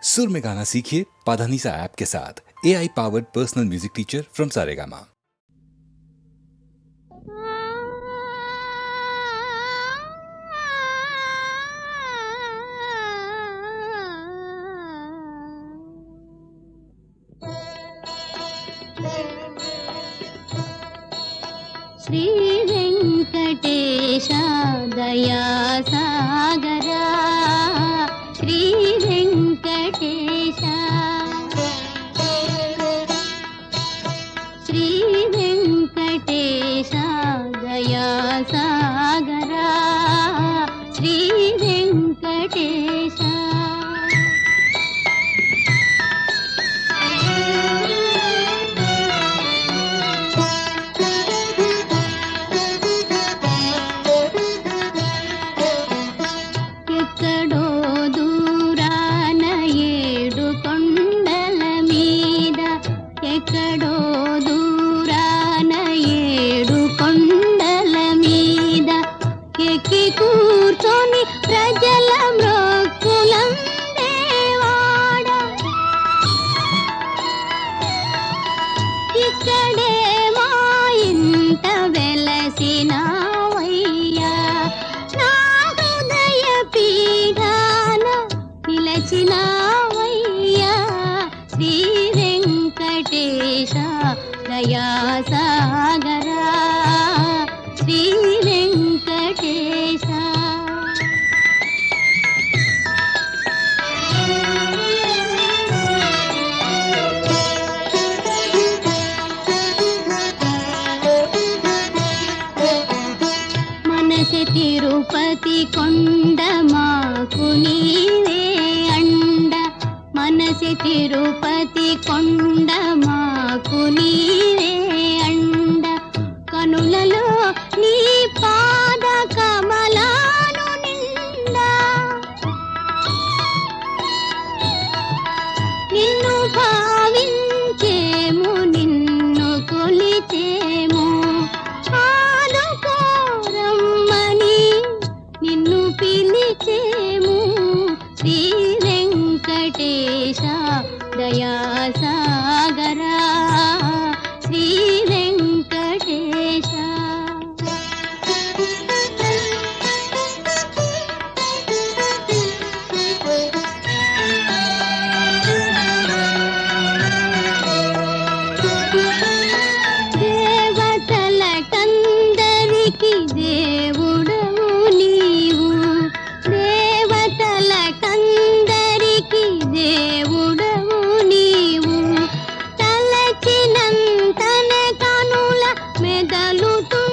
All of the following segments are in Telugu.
सुर में गाना सीखिए पाधानीसा ऐप के साथ। AI powered personal music teacher from Saregama. Shri Venkatesh Daya Sagara, Shri Venkatesh, Shri Venkatesh Daya Sagara, Shri Venkatesh. ఎక్కడో దూరాన ఏడు కొండల మీద, ఎక్కడో దూరాన ఏడు కొండల మీద ఎక్కి కూర్చొని ప్రజల మ్రొక్కులందేవాడ, ఇక్కడే మా ఇంట వెలసినావయ్యా, నా హృదయ పీఠాన నిలచినావయ్యా, శ్రీ వెంకటేశ దయా సాగరా, శ్రీ వెంకటేశ। మనసె తిరుపతి కొండ మాకు నీవే అండ, మనసె తిరుపతి కొండ మాకు నీవే అండ, కనులలో నీ పాద కమలాను నిండా, నిన్ను భావించేము నిన్ను కొలిచేము, ఆదుకోరమ్మని నిన్ను పిలిచేము, శ్రీ వెంకటేశ దయా సాగరా, శ్రీ వెంకటేశ। దేవతలకందరికి దేవుడవు నీవు, దేవతలకందరికి దేవుడవు నీవు, తలచినంతనే కనుల మెదలుతుంటావు,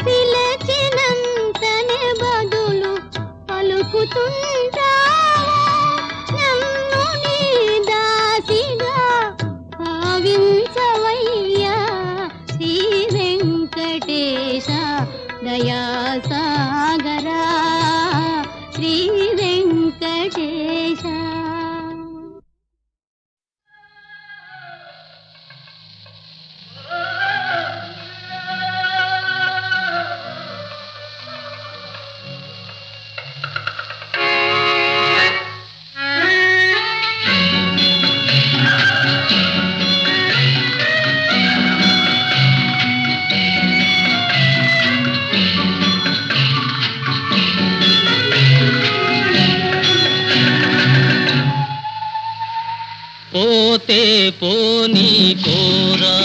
పిలచినంతనే బదులు పలుకుతుంటావు, నన్ను నీ దాసిగా భావించవయ్యా, శ్రీ వెంకటేశ దయా సాగరా, శ్రీ వెంకటేశ। పోతే పోనీ కోరా,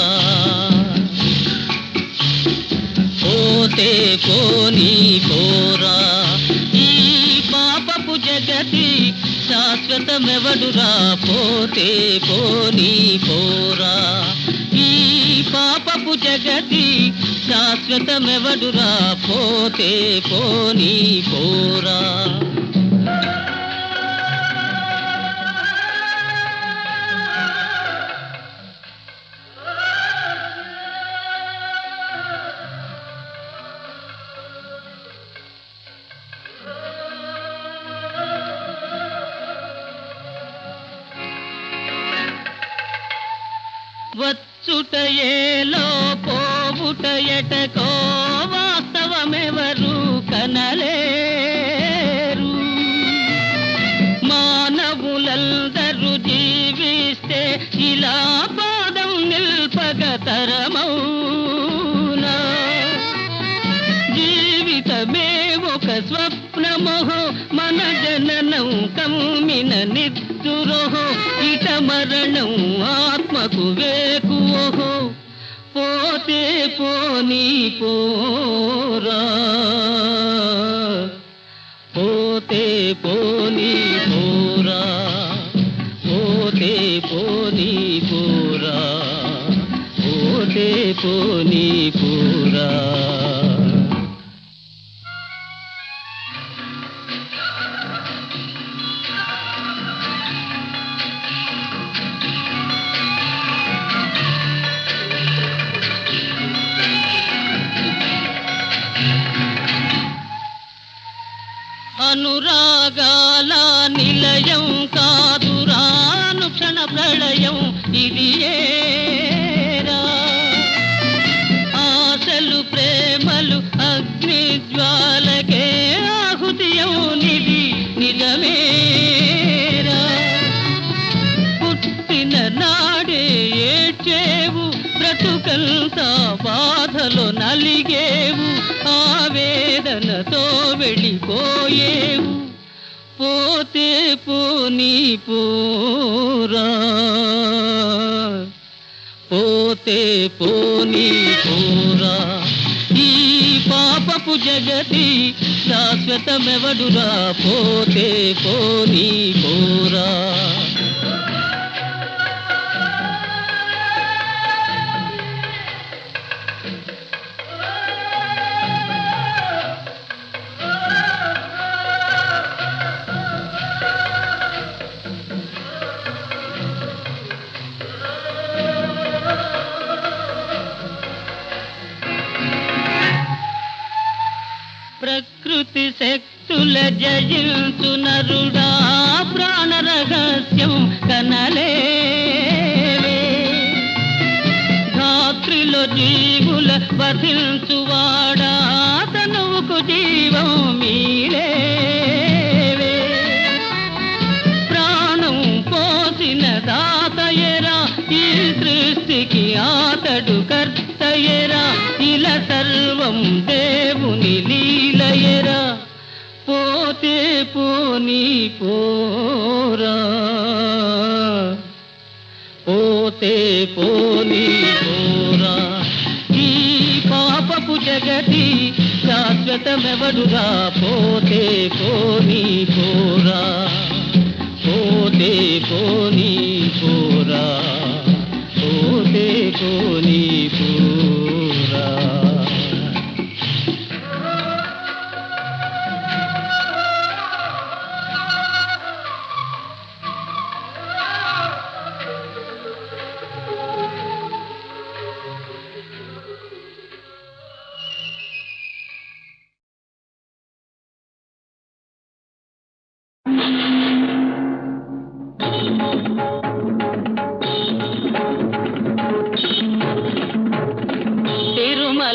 పోతే పోనీ కోరా, ఈ పాపపు జగతి శాశ్వతమెవడురా, పోతే పోనీ కోరా, ఈ పాపపు జగతి శాశ్వతమెవడురా, పోతే పోనీ కోరా। వచ్చుటయేలో పోవుటయటకో వాస్తవమెవరు కనలేరు, మా మీరందరూ జీవిస్తే ఇలా పాదం నిల్పగతరమౌనా? జీవితమే ఒక స్వప్నమోహో, మన జననం కమ్మిన నిద్దురోహో, ఇట మరణం ఆత్మకు వేకువోహో. పోతే పోనీ పోరా, పోతే పోనీ పోరా, పోతే పోనీ పోరా, పోతే పోనీ పోరా. అనురాగాల నిలయం కాదురానుక్షణ ప్రళయం ఇది ఏరా. ఆశలు ప్రేమలు అగ్ని జ్వాలకే ఆహుతియౌనిది నిజమేరా. పుట్టిన నాడే ఏడ్చేవు, బ్రతుకంతా బాధలో నలిగేవు, ఆవేదనతో వెళ్ళిపోయేవు. పోతే పోనీ పోరా, పోతే పోనీ పోరా. ఈ పాపపు జగతి శాశ్వతమెవడురా, పోతే పోనీ పోరా. ప్రకృతి శక్తుల జయించు నరుడా, ప్రాణ రహస్యం కనలేవే. ధాత్రిలో జీవుల వధించువాడా, తనువుకు జీవం మీరేవే. ప్రాణం పోసిన దాతయరా, ఈ సృష్టికి ఆతడు కర్తయరా, ఇలా సర్వం దేవుని లీలయరా. పోతే పోనీ పోరా, పోతే పోనీ పోరా. ఈ పాపపు జగతి శాశ్వతమెవడురా, పోతే పోనీ పోరా, పోతే పోనీ పోరా, పోతే పోనీ పోరా.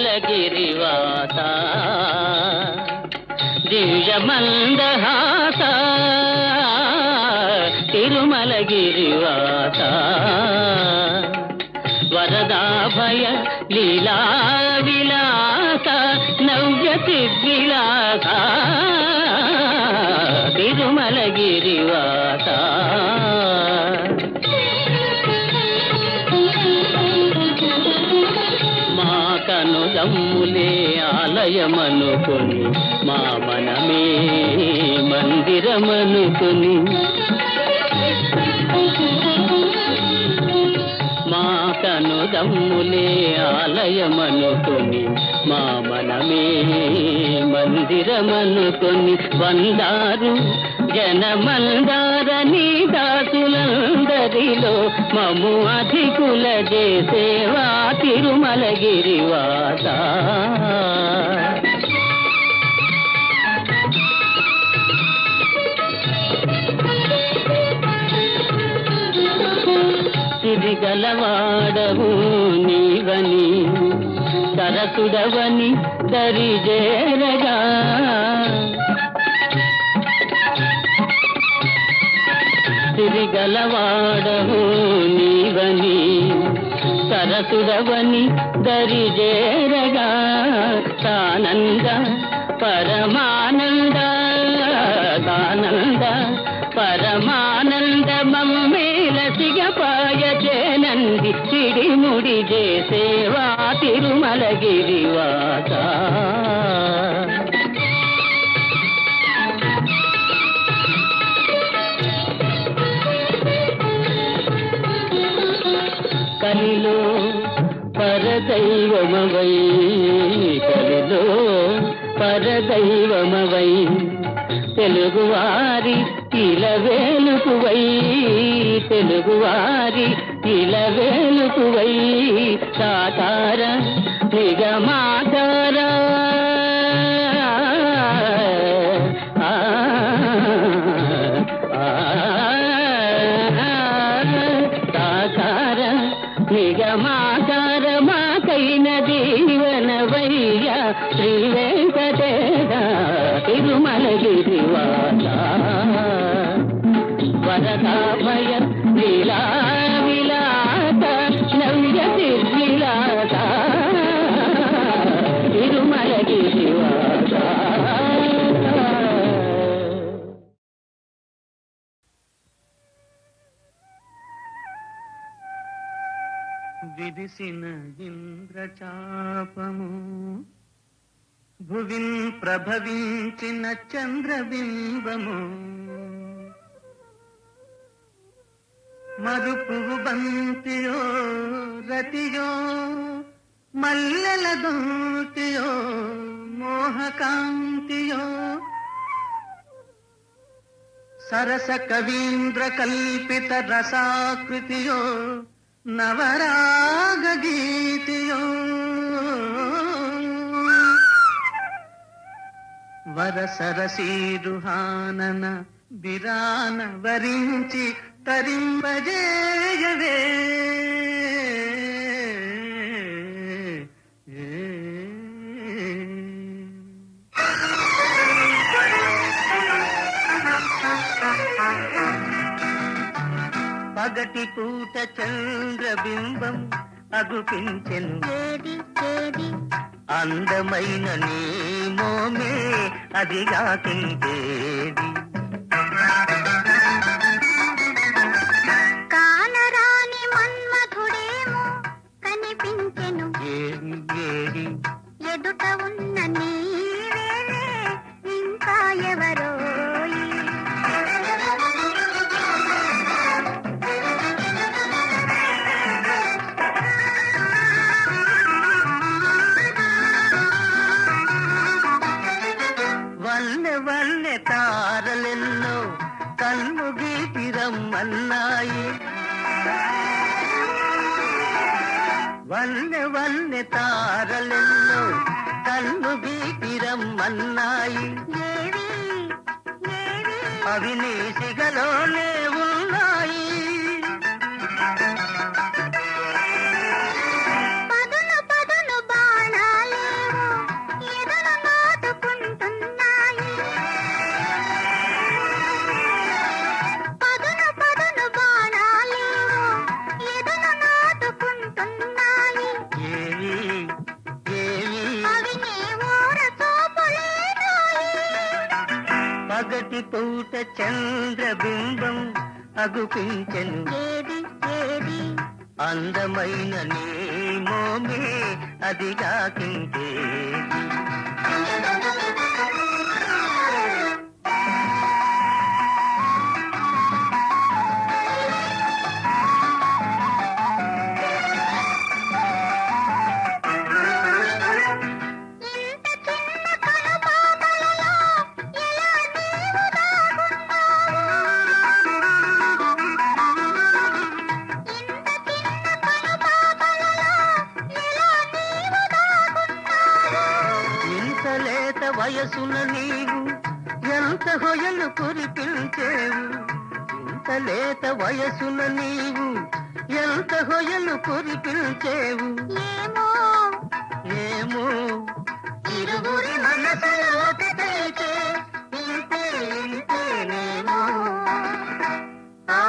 తిరుమలగిరివాస దివ్య మందహాస, తిరుమలగిరివాస వరదాభయ లీలా విలాస, నవ్య సిద్విలాస, తిరుమలగిరివాస. మా కనుదమ్ములే ఆలయమనుకొని, మా మనమే మందిరమనుకొని, మా కనుదమ్ములే ఆలయమనుకొని, మా మనమే మందిరమనుకొని, వందారు జనమందారని దాసులందరిలో మము అధికుల చేసేవా, తిరుమలగిరివాస. సిరిగలవాడవు నీవని, సరసుడవని సిరిగలవాడవు నీవని సరసుడవని దరిజేరగా సానంద పరమానంద పరమానంద మమ్మేల సిగపాయ చేనంది చిడిముడి చేసేవా తిరుమలగిరివాస. కలిలో పరదైవమవై కలిలో పరదైవమవై తెలుగువారి ఇలవేలుకువై తెలుగువారి ఇలవేలుకువై సాకార నిగమాకార సాకార నిగమాకార మాకైన దీవనవయ్య శ్రీ వెంకటేశ తిరుమలగిరివాస. వరదాభయ లీలా విలాస నవ్య విలాస తిరుమలగిరివాస. విరిసిన ఇంద్రచాపము భువిన్ ప్రభవించిన చంద్రబింబము మరుపువు బంతియో రతియో మల్లెల దొంతియో మోహకాంతియో సరస కవీంద్ర కల్పిత రసాకృతియో నవరాగ గీతియో వరసరసీరుహానన బిరాన వరించి తరింపజేయవే పగటి పూట చంద్రబింబం అగుపించెను అందమైన నీ మోమే అదిగా తింటేది కానరాని మన్మధుడేమో కనిపించెను ఏది ఏది ఎదుట ఉన్న నీవేలే ఇంకా ఎవరో వల్లె తారలెన్నో కన్నుగీటి రమ్మన్నాయి వల్లె తారలెన్నో కన్నుగీటి రమ్మన్నాయి అవి నీ సిగలోనే ఉన్నాయి పగటి పూట చంద్రబింబం అగుపించెను అందమైన నీ మోమే అదిగా తింటేది వయసున నీవు ఎంత హొయలు కురిపించేవు ఇంత లేత వయసున నీవు ఎంత హొయలు కురిపించేవు ఏమో ఇరువురి మనసులో ఒకటైతే ఇంతేనేమో ఆ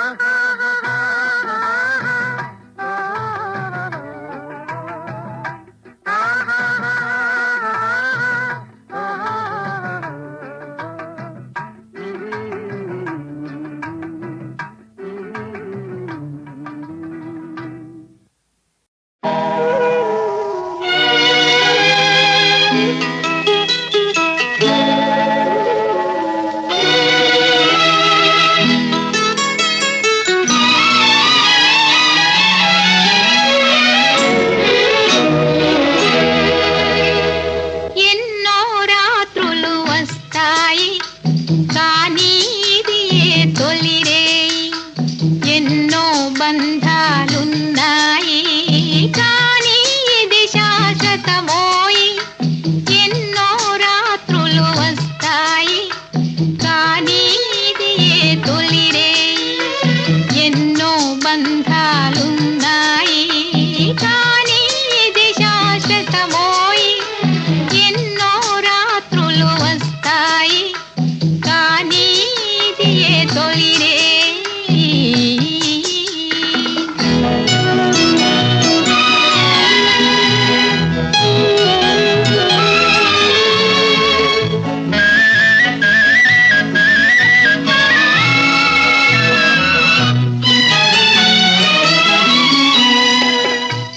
తొలిరే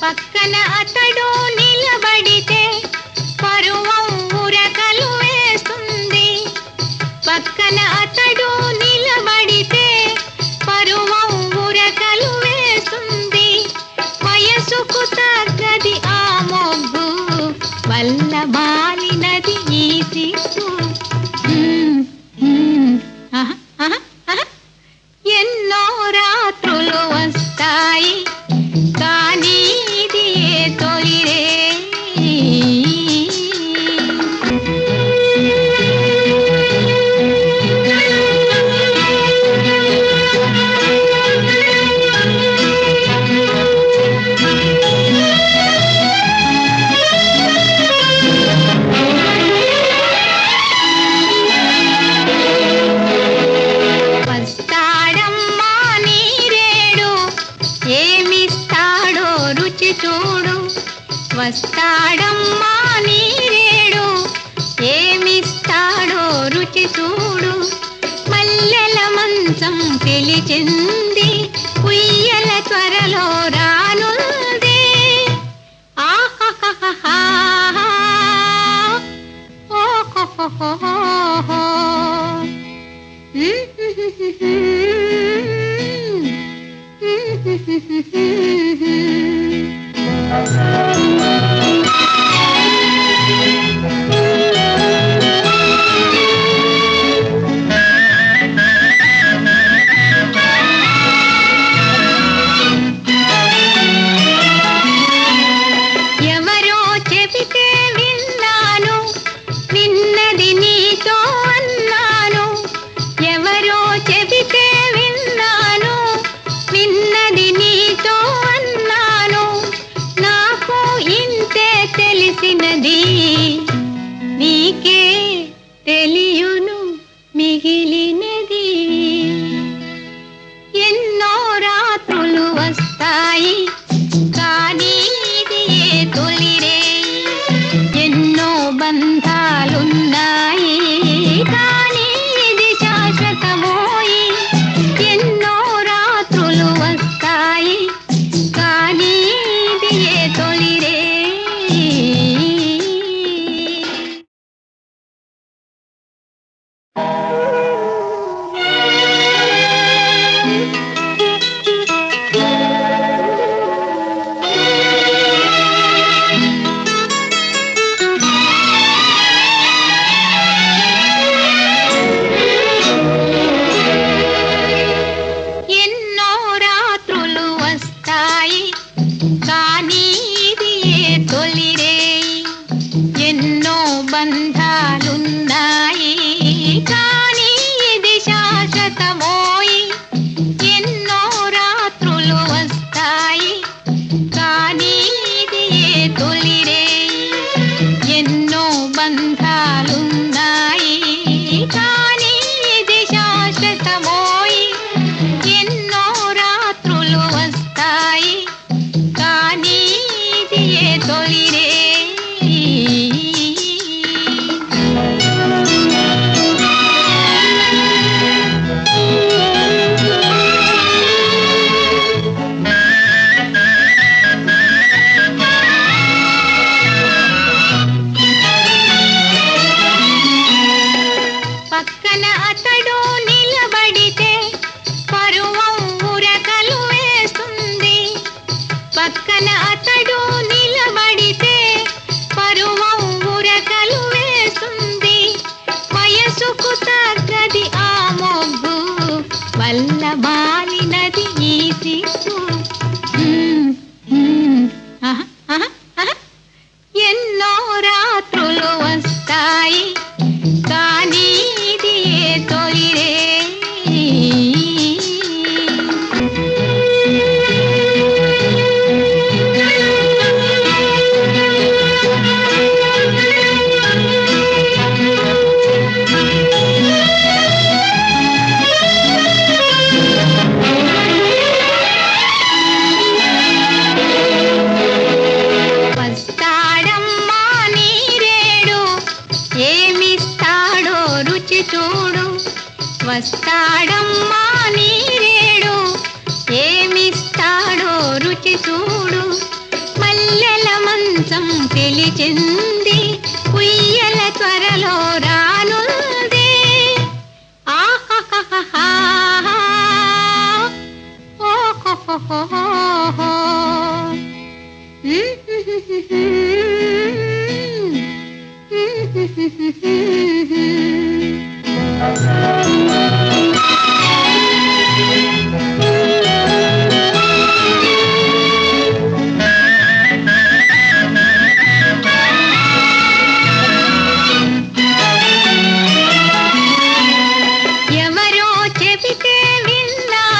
పక్కన అతడు నిలబడితే పరువం ఉరకలు వేస్తుంది పక్కన అతడు నిలబడితే పరువం ఉరకలు వేస్తుంది వయసుకు తగ్గది ఆ మొగ్గు వల్ల బాలినది ఈ సిగ్గు ఆహా, ఆహా, ఆహా. ఎన్నో రాత్రులు వస్తాయి కానీ ఇది ఏ తొలిరే వస్తాడమ్మా నీరేడు ఏమిస్తాడో రుచి చూడు వస్తాడమ్మా నీరేడు ఏమిస్తాడో రుచి చూడు మల్లెల మంచం పిలిచింది ఉయ్యల త్వరలో రానుంది ఆహాహాహా ఓహోహోహో ఎవరో చెబితే విన్నాను విన్నది నీతో అన్నాను ఎవరో చెబితే విన్నాను విన్నది నీతో అన్నాను నాకు ఇంతే తెలిసినది నీకే తెలియును మిగిలినది ఎన్నో రాత్రులు వస్తాయి కానీ ఇది ఏ తొలిరే ఎన్నో బంధాలున్నాయి కానీ ఇది శాశ్వతమోయి ఎన్నో రాత్రులు వస్తాయి కానీ ఇది ఏ తొలిరే ఎన్నో రాత్రులు వస్తాయి కానీ ఇది ఏ తొలిరే ఎన్నో బంధాలున్నాయి కానీ ఇది శాశ్వతమోయి ఎన్నో రాత్రులు వస్తాయి కానీ ఇది ఏ తొలిరే ఎన్నో బంధాలున్నాయి కానీ ఇది శాశ్వతమోయి ఎన్నో రాత్రులు వస్తాయి కానీ ఇది ఏ తొలిరే పక్కన అతడు నిలబడితే పరువం ఉరకలు వేస్తుంది పక్కన అతడు నిలబడితే పరువం ఉరకలు వేస్తుంది వయసుకు తగ్గది ఆ మొగ్గు వల్ల బాలినది ఈ సిగ్గు ఆహా, ఆహా, ఆహా. ఎన్నో రాత్రులు వస్తాయి కానీ ఇది ఏ తొలిరే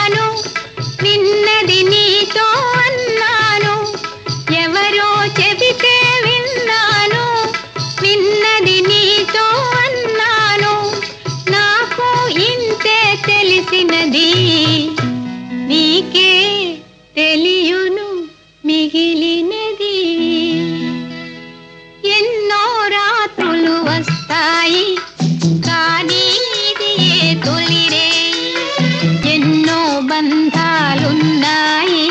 అన్నాను, విన్నది నీతో అన్నాను, ఎవరో చెబితే విన్నాను, విన్నది నీతో అన్నాను, నాకు ఇంతే తెలిసినది, నీకే తెలియును మిగిలినది. ఎన్నో రాత్రులు వస్తాయి కానీ ఇది ఏ తొలిరే, ఎన్నో బంధాలున్నాయి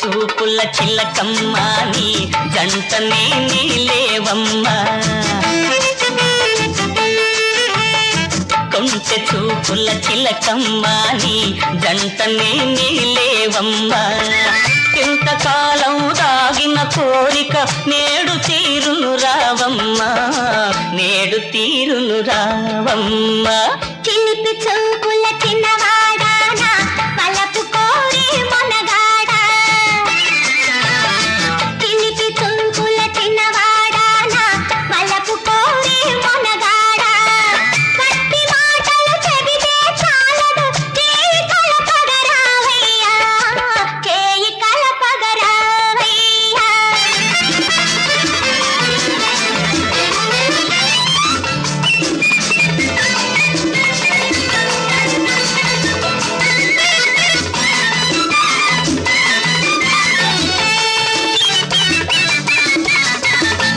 చూపుల చిలకమ్మ నీ జంటనే నీలేవమ్మా కొంచె చూపుల చిలకమ్మ నీ జంటనే నీలేవమ్మా ఇంతకాలం దాగిన కోరిక నేడు తీరును రావమ్మా నేడు తీరును రావమ్మా చిలిపి చూపుల చిన్నవాడానా వలపు కోరి మొనగాడా చిలిపి చూపుల చిన్నవాడానా వలపు కోరి మొనగాడా కట్టి మాటలు చెబితే చాలదు చేయి కలపగరావయ్యా చేయి కలపగరావయ్యా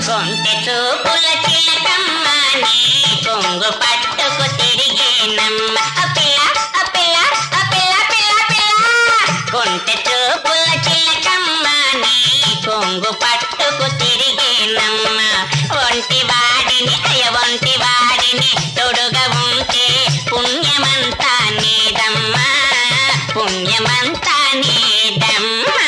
కొంటె చూపుల చిలకమ్మ నీ కొంగు పట్టుకు తిరిగేనమ్మ అపిల్ల అపిల్ల అపిల్ల పిల్ల పిల్ల కొంటె చూపుల చిలకమ్మ నీ కొంగు పట్టుకు తిరిగేనమ్మ ఒంటి వాడిని ఒంటి వాడిని తొడుగా ఉంటే పుణ్యమంతా నీదమ్మా పుణ్యమంతా నీదమ్మా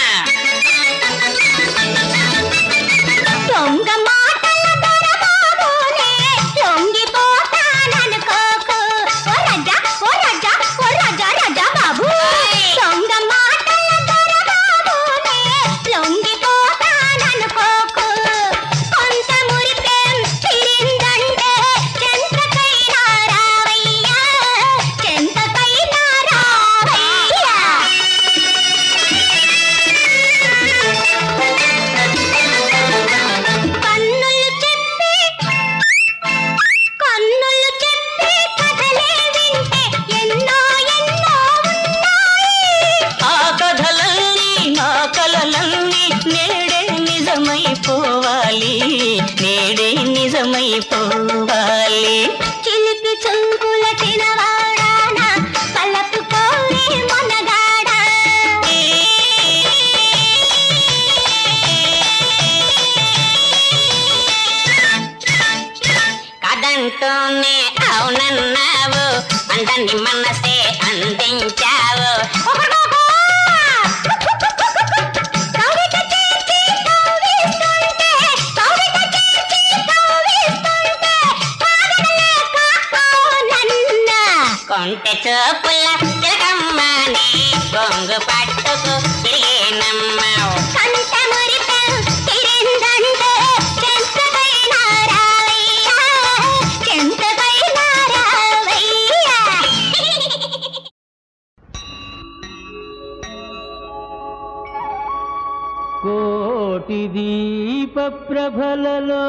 దొంగ మాటల దొరబాబునే లొంగిపోతాననుకోకు ఓ రాజా ఓ రాజా ఓ రాజా రాజా బాబు దొంగ మాటల దొరబాబునే లొంగిపోతాననుకోకు కొంత మురిపెం తిరిందంటే చెంతకైనా రావయ్యా చెంతకైనా రావయ్యా కన్నులు చెప్పి కథలే వింటే ఎన్నో ఎన్నో ఉన్నాయి ఆ కథలన్నీ నా కలలన్నీ నేడే నిజమైపోవాలి నేడే నిజమైపోవాలి చిలిపి చూపుల చిన్నవాడానా కలపు కోరి మొనగాడా కదంటూనే అవునన్నావు అందని మనసే అందించావు కవిత చేర్చి కవ్విస్తుంటే కవిత చేర్చి కవ్విస్తుంటే కాదనలేక అవునన్నా కొంటె చూపుల చిలకమ్మని కొంగు పట్టుకు తిరిగేనమ్మావు కంట మురిపెం తిరిందంటే చెంతకైనా రావయ్యా చెంతకైనా రావయ్యా కోటి దీప ప్రభలలో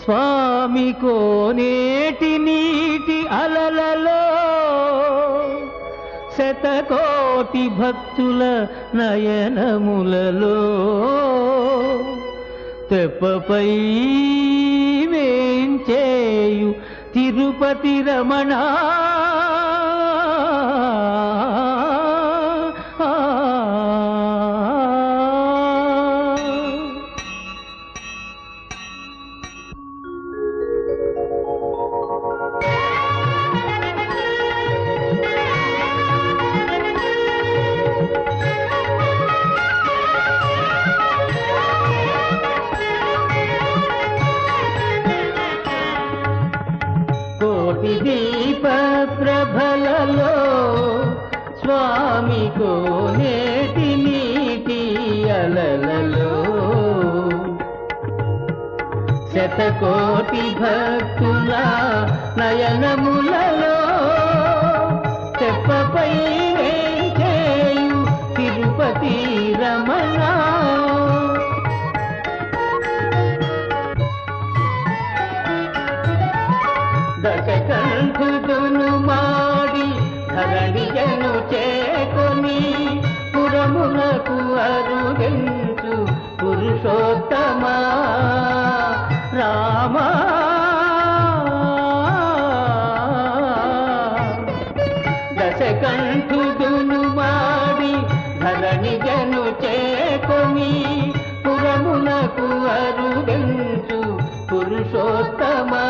స్వామి కోనేటి నీటి అలలలో శతకోటి భక్తుల నయనములలో తెప్పపై వేంచేయు తిరుపతి రమణ కోటి దీప ప్రభలలో స్వామి కోనేటి నీటి అలలలో శతకోటి భక్తుల నయనములలో తెప్పపై వేంచేయు తిరుపతి రమణ దశకంఠుడును మాడి ధరణిజను చేకొని పురమునకు అరుగెంచు పురుషోత్తమా రామా దశకంఠుడును మాడి చేసుకొని పురమునకు అరుగంచు పురుషోత్తమా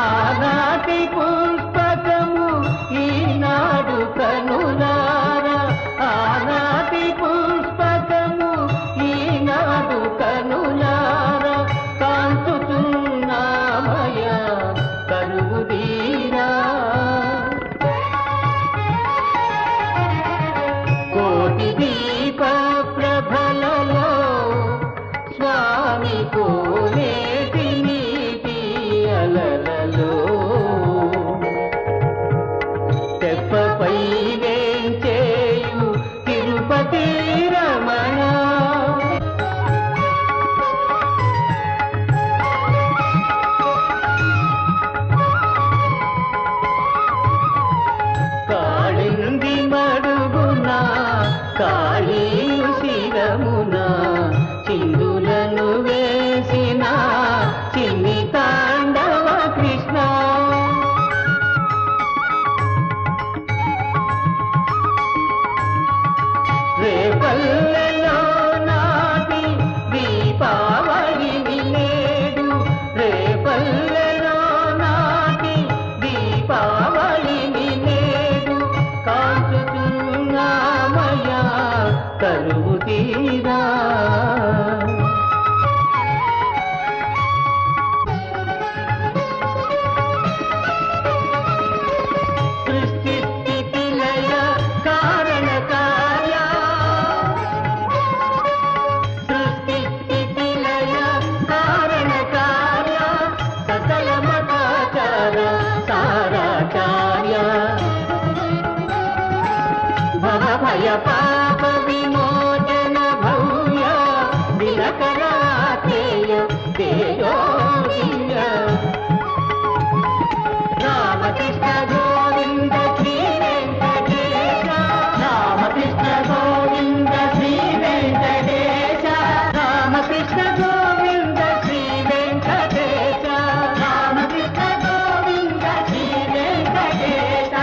ఆనాటి పుష్పకము ఈనాడు కనులారా ఆనాటి పుష్పకము ఈనాడు కనులారా కాంచుతున్నామయ కరువు తీరా కోటి దీప ప్రభలలో స్వామి కోనేటి నీటి అలలలో తెప్పపై వేంచేయు తిరుపతి రమణ కాళింది మడుగున కాళీయు శిరమున చిందులను వేసిన చిన్ని తాండవ కృష్ణ రేపల్లెలో నాటి దీపావళిని నేడు రేపల్లెలో నాటి దీపావళిని నేడు కాచుతున్నామయ్యా కరువు తీరా సృష్టి స్థితి లయ కారణ కార్య సృష్టి స్థితి లయ కారణ కార్య సకల మతాచార సారాచార్య భవ భయ పాప విమోచన భవ్య దినకరాతేయ తేజోగియ రామకృష్ణ గోవింద శ్రీ వెంకటేశ రామకృష్ణ గోవింద శ్రీ వెంకటేశ రామకృష్ణ గోవింద శ్రీ వెంకటేశ రామకృష్ణ గోవింద శ్రీ వెంకటేశ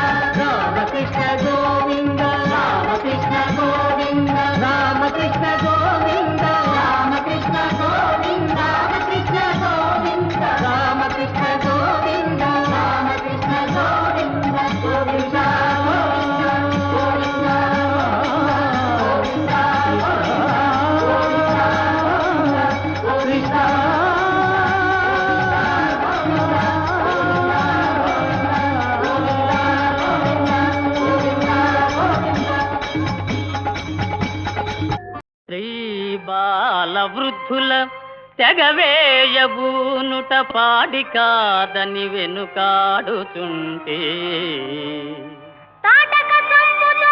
రామకృష్ణ గోవింద రామకృష్ణ గోవింద రామకృష్ణ గోవింద రామకృష్ణ గోవింద రామకృష్ణ గోవింద రామకృష్ణ గోవింద రామకృష్ణ గోవింద గోవింద గోవింద శ్రీ బాల వృద్ధుల తెగవేయబూనుట పాడి కాదని వెనుకాడుచుంటే తాటక చంపుతో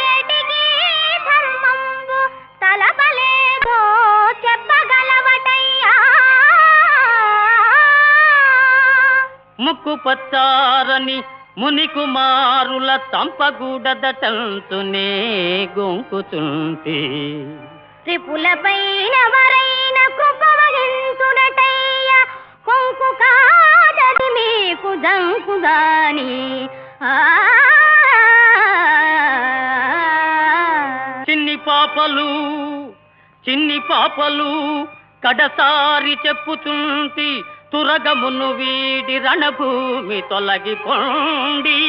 ఏటికి ధర్మంబు తలపలేదో చెప్పగలవటయ్యా ముక్కు పచ్చారని ముని కుమారుల తంపగూడదటంతునే గొంకుచుంటే త్రిపులపైన వరైన కృప వహించుడటయ్య కొంకు కాదది మీకు జంకుదాని చిన్ని పాపలు కడసారి చెప్పుచుంటి తురగమును వీడి రణభూమి తొలగిపోండి